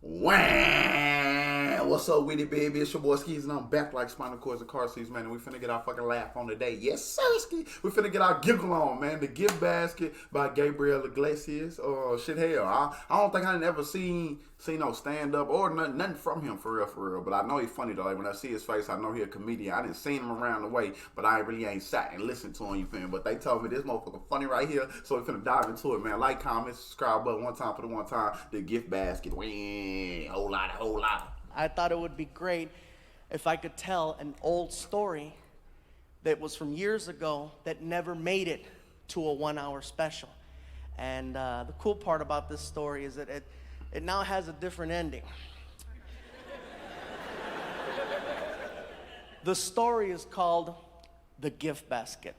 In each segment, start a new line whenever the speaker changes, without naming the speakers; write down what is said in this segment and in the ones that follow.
Wham! What's up with it, baby? It's your boy Sceez, and I'm back like spinal cords and car seats, man. And we finna get our fucking laugh on today. Yes, sir, Ski. We finna get our giggle on, man. The Gift Basket by Gabriel Iglesias. Oh, shit, hell. I don't think I never seen no stand-up or nothing from him, for real. But I know he's funny, though. Like, when I see his face, I know he's a comedian. I didn't see him around the way, but I really ain't sat and listened to him, you feel me? But they told me this motherfucker funny right here, so we finna dive into it, man. Like, comment, subscribe button one time for the one time. The Gift Basket. Whole lot.
I thought it would be great if I could tell an old story that was from years ago that never made it to a 1 hour special. And the cool part about this story is that it now has a different ending. The story is called The Gift Basket.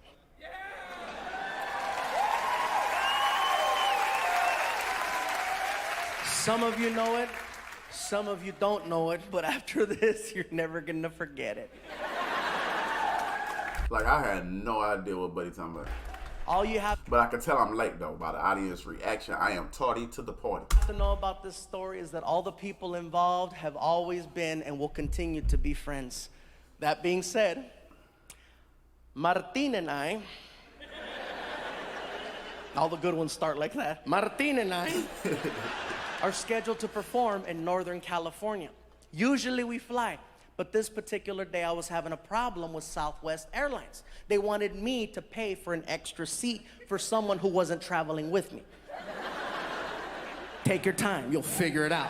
Some of you know it, some of you don't know it, but after this, you're never gonna forget it.
Like, I had no idea what Buddy talking about.
All you have
But I can tell I'm late, though, by the audience reaction. I am tardy to the party.
to know about this story is that all the people involved have always been and will continue to be friends. That being said, Martin and I, all the good ones start like that. Martin and I are scheduled to perform in Northern California. Usually we fly, but this particular day I was having a problem with Southwest Airlines. They wanted me to pay for an extra seat for someone who wasn't traveling with me. Take your time, you'll figure it out.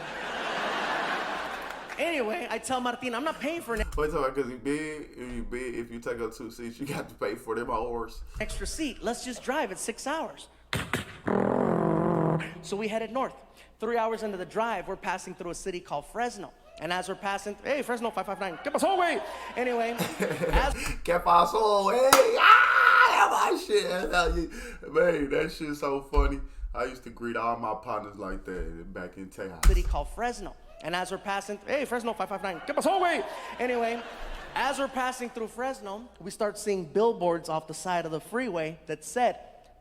Anyway, I tell Martin, I'm not paying for an
Wait till because you big, if you take up 2 seats, you got to pay for them hours.
extra seat. Let's just drive, it's 6 hours. So we headed north. 3 hours into the drive, we're passing through a city called Fresno. And as we're passing, hey, Fresno 559, ¿qué pasó, güey? Anyway,
¿Qué pasó? Hey, my shit. Man, that shit's so funny. I used to greet all my partners like that back in Tejas.
City called Fresno. And as we're passing, hey, Fresno 559, ¿qué pasó, güey? Anyway, as we're passing through Fresno, we start seeing billboards off the side of the freeway that said,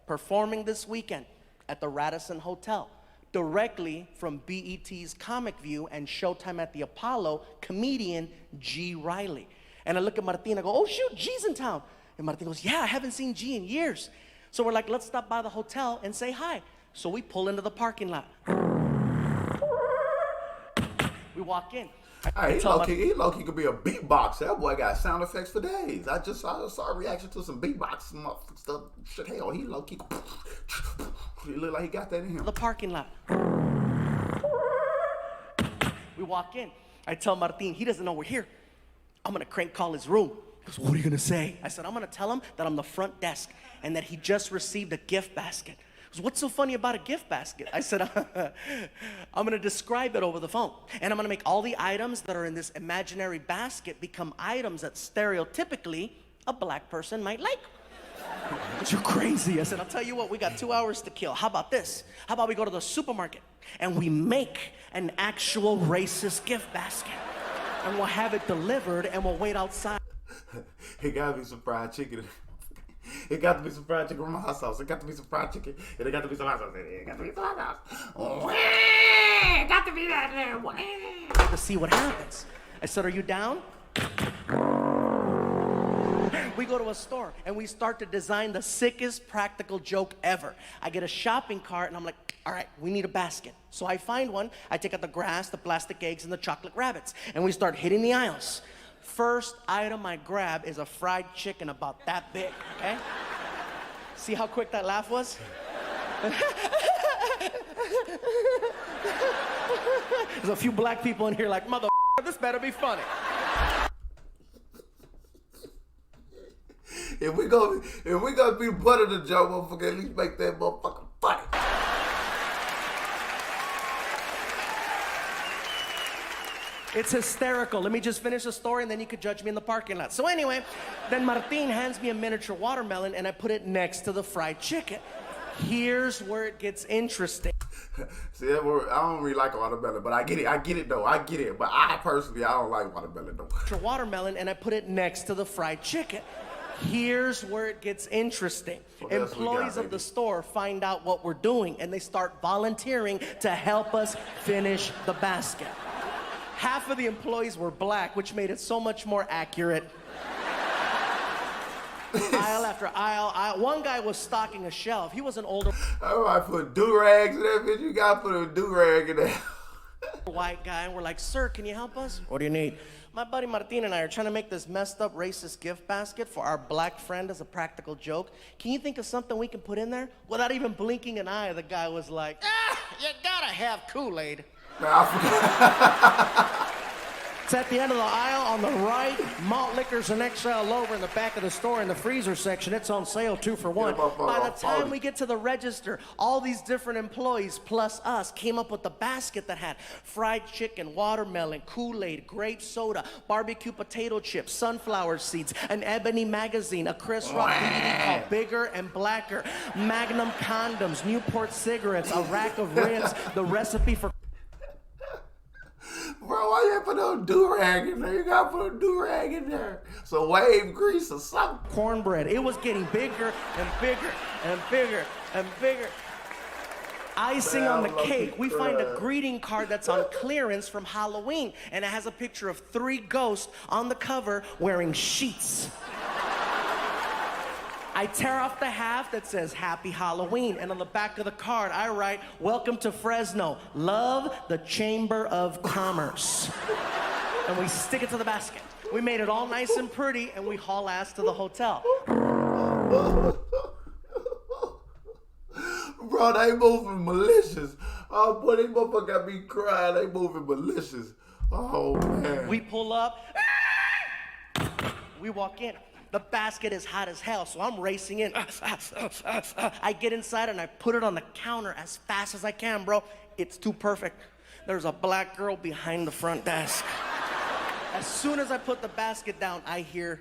performing this weekend at the Radisson Hotel, directly from BET's Comic View and Showtime at the Apollo, comedian G. Riley. And I look at Martin, I go, oh shoot, G's in town. And Martin goes, yeah, I haven't seen G in years. So we're like, let's stop by the hotel and say hi. So we pull into the parking lot. We walk in.
Hey, he low-key could be a beatboxer. That boy got sound effects for days. I saw a reaction to some beatboxing stuff. Shit, hell, he low-key. He look like he got that in him.
The parking lot. We walk in. I tell Martin, he doesn't know we're here. I'm gonna crank call his room. He goes, what are you gonna say? I said, I'm gonna tell him that I'm the front desk and that he just received a gift basket. He goes, what's so funny about a gift basket? I said, I'm gonna describe it over the phone. And I'm gonna make all the items that are in this imaginary basket become items that stereotypically a black person might like. But you're crazy. I said, I'll tell you what, we got 2 hours to kill. How about this? How about we go to the supermarket and we make an actual racist gift basket and we'll have it delivered and we'll wait outside.
It gotta be some fried chicken. It got to be some fried chicken with my hot sauce. It got to be some fried chicken. And it got to be some hot sauce. It got to be some hot sauce. It got to be that there.
To see what happens. I said, are you down? We go to a store and we start to design the sickest practical joke ever. I get a shopping cart and I'm like, all right, we need a basket. So I find one, I take out the grass, the plastic eggs, and the chocolate rabbits, and we start hitting the aisles. First item I grab is a fried chicken about that big, okay? See how quick that laugh was? There's a few black people in here like, mother, this better be funny.
If we gonna be butter the joke, motherfucker, at least make that motherfucker funny.
It's hysterical. Let me just finish the story and then you could judge me in the parking lot. So anyway, then Martin hands me a miniature watermelon and I put it next to the fried chicken. Here's where it gets interesting.
See, I don't really like watermelon, but I get it though. But I personally, I don't like watermelon though.
Watermelon and I put it next to the fried chicken. Here's where it gets interesting.
What else we got,
Employees of
baby?
the store find out what we're doing and they start volunteering to help us finish the basket. Half of the employees were black, which made it so much more accurate. Aisle after aisle. One guy was stocking a shelf. He was an older
All right, put do-rags in that bitch. You got to put a do-rag in there.
white guy, and we're like, sir, can you help us? What do you need? My buddy Martin and I are trying to make this messed up racist gift basket for our black friend as a practical joke. Can you think of something we can put in there? Without even blinking an eye, the guy was like, you gotta have Kool-Aid.
Man, I forgot.
It's at the end of the aisle on the right. Malt liquors and XL over in the back of the store in the freezer section. It's on sale 2 for 1. By the time we get to the register, all these different employees plus us came up with a basket that had fried chicken, watermelon, Kool-Aid, grape soda, barbecue potato chips, sunflower seeds, an Ebony magazine, a Chris Rock DVD called Bigger and Blacker, Magnum condoms, Newport cigarettes, a rack of ribs, the recipe for
Bro, why you put no do-rag in there? You got to put a do-rag in there. So wave grease or something.
cornbread. It was getting bigger and bigger and bigger and bigger. Icing on the cake, we find a greeting card that's on clearance from Halloween, and it has a picture of 3 ghosts on the cover wearing sheets. I tear off the half that says Happy Halloween, and on the back of the card I write, welcome to Fresno, love the Chamber of Commerce. And we stick it to the basket. We made it all nice and pretty, and we haul ass to the hotel.
Bro, they moving malicious. Oh, boy, they motherfucker got me crying. They moving malicious. Oh, man.
We pull up. We walk in. The basket is hot as hell, so I'm racing in. I get inside and I put it on the counter as fast as I can, bro. It's too perfect. There's a black girl behind the front desk. As soon as I put the basket down, I hear...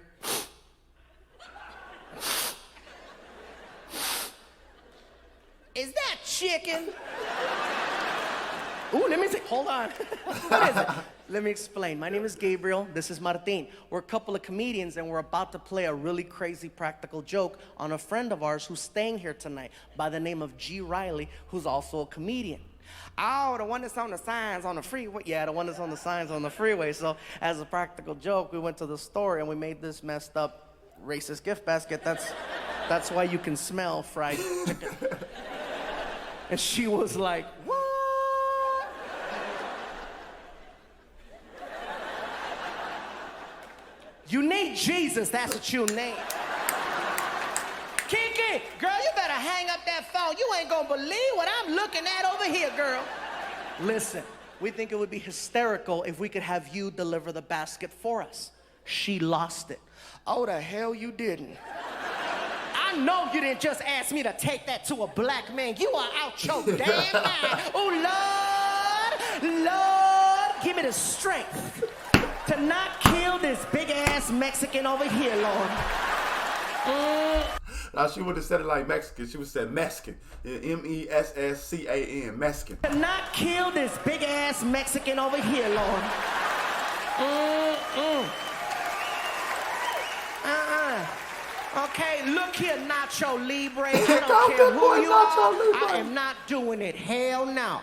Is that chicken? Ooh, let me see. Hold on. What is it? Let me explain. My name is Gabriel. This is Martin. We're a couple of comedians, and we're about to play a really crazy practical joke on a friend of ours who's staying here tonight by the name of G. Riley, who's also a comedian. Oh, the one that's on the signs on the freeway. Yeah, the one that's on the signs on the freeway. So as a practical joke, we went to the store and we made this messed up racist gift basket. That's why you can smell fried chicken. And she was like, what? You need Jesus, that's what you need. Kiki, girl, you better hang up that phone. You ain't gonna believe what I'm looking at over here, girl. Listen, we think it would be hysterical if we could have you deliver the basket for us. She lost it. Oh, the hell you didn't. I know you didn't just ask me to take that to a black man. You are out your damn mind. Oh, Lord, give me the strength to not kill this big-ass Mexican over here, Lord.
Now, she would have said it like Mexican. She would have said Mexican. M-E-S-S-C-A-N, Mexican.
To not kill this big-ass Mexican over here, Lord. Okay, look here, Nacho Libre. I don't care who you are. I am not doing it. Hell no.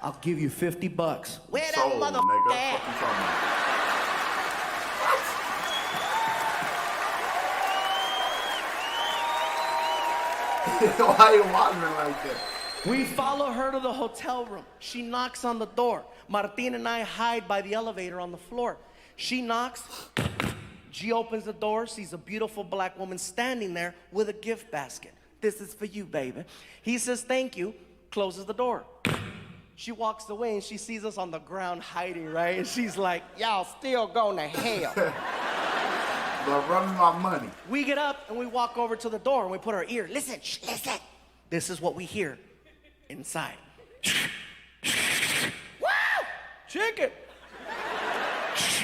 I'll give you $50. Where that
Sold,
motherfucker
nigga.
at?
What you talking about? Why you wandering like that?
We follow her to the hotel room. She knocks on the door. Martin and I hide by the elevator on the floor. She knocks. She opens the door, sees a beautiful black woman standing there with a gift basket. This is for you, baby. He says, thank you, closes the door. She walks away and she sees us on the ground hiding, right? And she's like, y'all still going to hell.
But run me my money.
We get up and we walk over to the door and we put our ear. Listen, listen. This is what we hear inside. Woo! Chicken.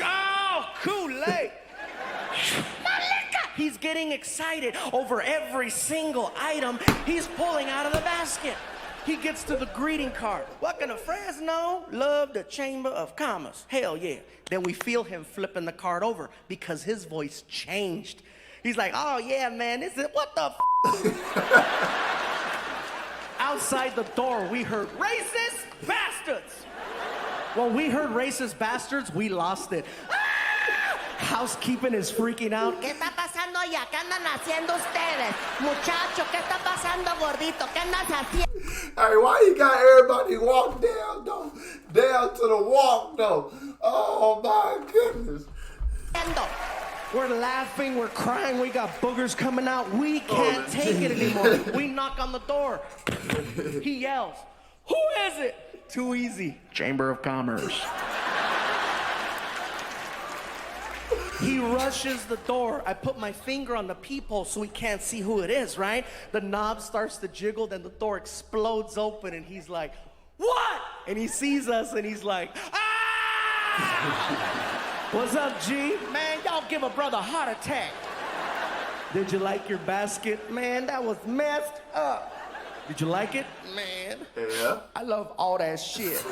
Oh, Kool-Aid. He's getting excited over every single item he's pulling out of the basket. He gets to the greeting card. Welcome to Fresno, love the Chamber of Commerce. Hell yeah. Then we feel him flipping the card over because his voice changed. He's like, oh yeah, man, this is, what the Outside the door, we heard racist bastards. When we heard racist bastards, we lost it. Ah! Housekeeping is freaking out.
¿Qué está pasando allá? ¿Qué andan haciendo ustedes? Muchachos, ¿qué está pasando, gordito? ¿Qué andas haciendo?
Hey, why you got everybody walk down, though? Down to the walk, though. Oh, my goodness.
We're laughing, we're crying, we got boogers coming out. We can't take it anymore. We knock on the door. He yells, who is it? Too easy. Chamber of Commerce. He rushes the door. I put my finger on the peephole so he can't see who it is, right? The knob starts to jiggle, then the door explodes open, and he's like, what? And he sees us, and he's like, ah! What's up, G? Man, y'all give a brother a heart attack. Did you like your basket? Man, that was messed up. Did you like it? Man.
Yeah.
I love all that shit.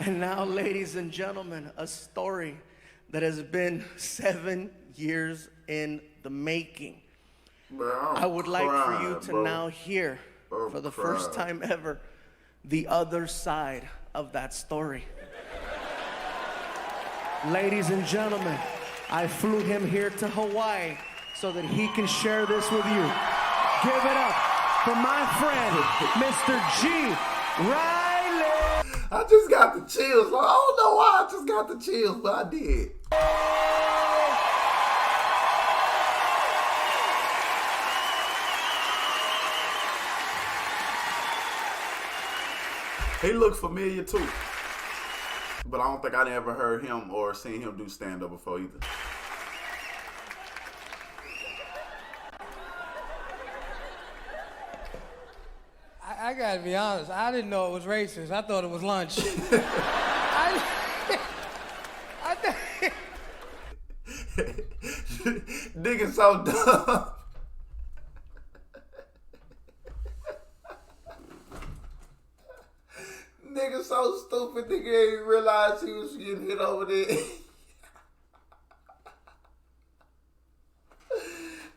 And now, ladies and gentlemen, a story that has been 7 years in the making.
Bro,
I would like for you to
bro.
now hear, for the first time ever, the other side of that story. Ladies and gentlemen, I flew him here to Hawaii so that he can share this with you. Give it up for my friend, Mr. G. Riley.
I just got the chills. Like, I don't know why I just got the chills, but I did. He looked familiar too. But I don't think I ever heard him or seen him do stand-up before either.
I gotta be honest, I didn't know it was racist. I thought it was lunch.
Nigga so dumb. Nigga so stupid, nigga ain't realize he was getting hit over there.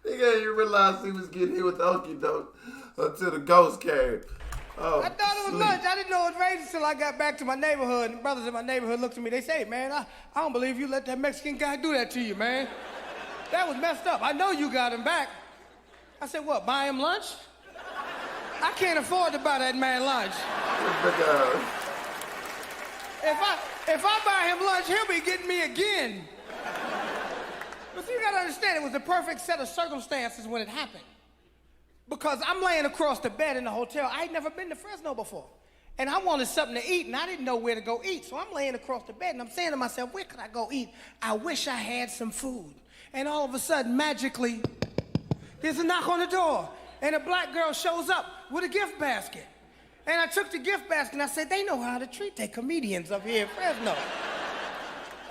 Nigga ain't realize he was getting hit with the okie doke until the ghost came. Oh,
I thought it was lunch. I didn't know it was racist until I got back to my neighborhood. And brothers in my neighborhood looked at me. They say, man, I don't believe you let that Mexican guy do that to you, man. That was messed up. I know you got him back. I said, what, buy him lunch? I can't afford to buy that man lunch. If I buy him lunch, he'll be getting me again. But see, you gotta understand, it was the perfect set of circumstances when it happened. Because I'm laying across the bed in the hotel. I had never been to Fresno before. And I wanted something to eat, and I didn't know where to go eat. So I'm laying across the bed, and I'm saying to myself, where could I go eat? I wish I had some food. And all of a sudden, magically, there's a knock on the door. And a black girl shows up with a gift basket. And I took the gift basket, and I said, they know how to treat their comedians up here in Fresno.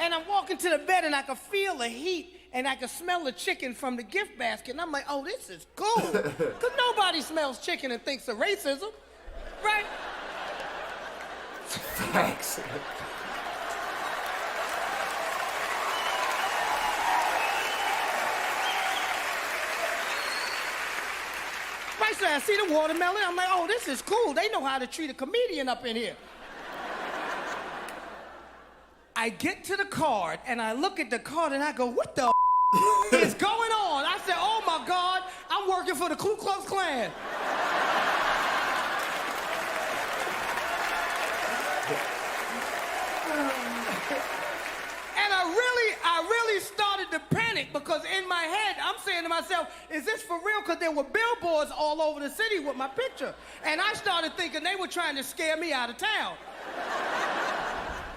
And I'm walking to the bed, and I could feel the heat, and I could smell the chicken from the gift basket. And I'm like, oh, this is cool. Because nobody smells chicken and thinks of racism, right?
Facts.
Right, so I see the watermelon. I'm like, oh, this is cool. They know how to treat a comedian up in here. I get to the card, and I look at the card, and I go, what the is going on? I said, oh, my God, I'm working for the Ku Klux Klan. And I really started to panic because in my head, I'm saying to myself, is this for real? Because there were billboards all over the city with my picture. And I started thinking they were trying to scare me out of town.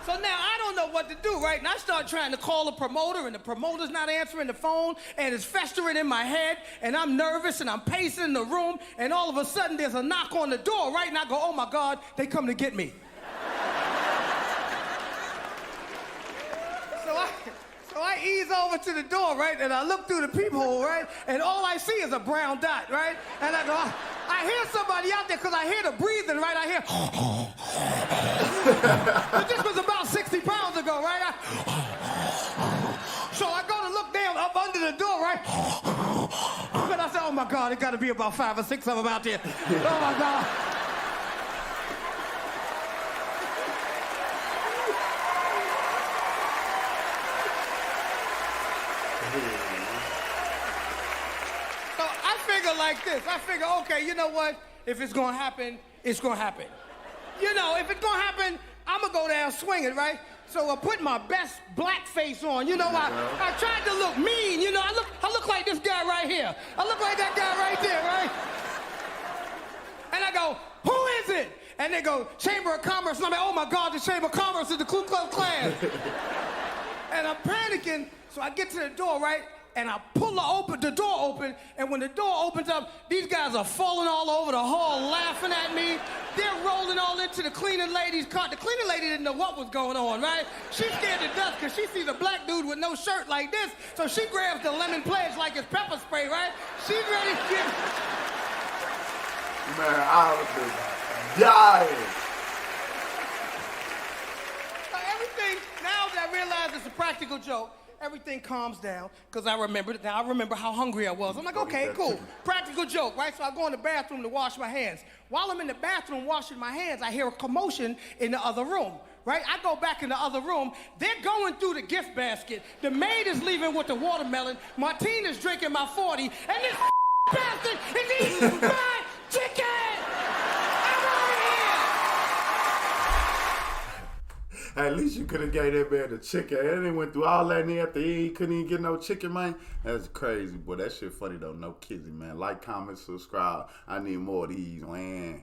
So now I don't know what to do, right? And I start trying to call a promoter, and the promoter's not answering the phone, and it's festering in my head, and I'm nervous, and I'm pacing the room, and all of a sudden there's a knock on the door, right? And I go, oh my God, they come to get me. So I ease over to the door, right? And I look through the peephole, right? And all I see is a brown dot, right? And I go, I hear somebody out there because I hear the breathing, right? I hear. But this was about 60 pounds ago, right? So I go to look down up under the door, right? But I said, oh my God, it got to be about 5 or 6 of them out there. Oh my God. So I figure like this. I figure, okay, you know what? If it's gonna happen, it's gonna happen. You know, if it's gonna happen, I'm gonna go down swinging, right? So I put my best black face on. You know, I tried to look mean. You know, I look like this guy right here. I look like that guy right there, right? And I go, who is it? And they go, Chamber of Commerce. And I'm like, oh my God, the Chamber of Commerce is the Ku Klux Klan. And I'm panicking, so I get to the door, right? And I pull the door open, and when the door opens up, these guys are falling all over the hall, laughing at me. They're rolling all into the cleaning lady's car. The cleaning lady didn't know what was going on, right? She's scared to death because she sees a black dude with no shirt like this, so she grabs the lemon pledge like it's pepper spray, right? She's ready to get...
Man, I was just dying.
Everything, now that I realize it's a practical joke, everything calms down because I remember how hungry I was. I'm like, okay, cool. Practical joke, right? So I go in the bathroom to wash my hands. While I'm in the bathroom washing my hands, I hear a commotion in the other room, right? I go back in the other room. They're going through the gift basket. The maid is leaving with the watermelon. Martina's drinking my 40. And this bastard is eating my chicken! I'm out of here!
At least you could have gave that man the chicken. And they went through all that and after he couldn't even get no chicken, man. That's crazy, boy. That shit funny though. No kizzy, man. Like, comment, subscribe. I need more of these, man.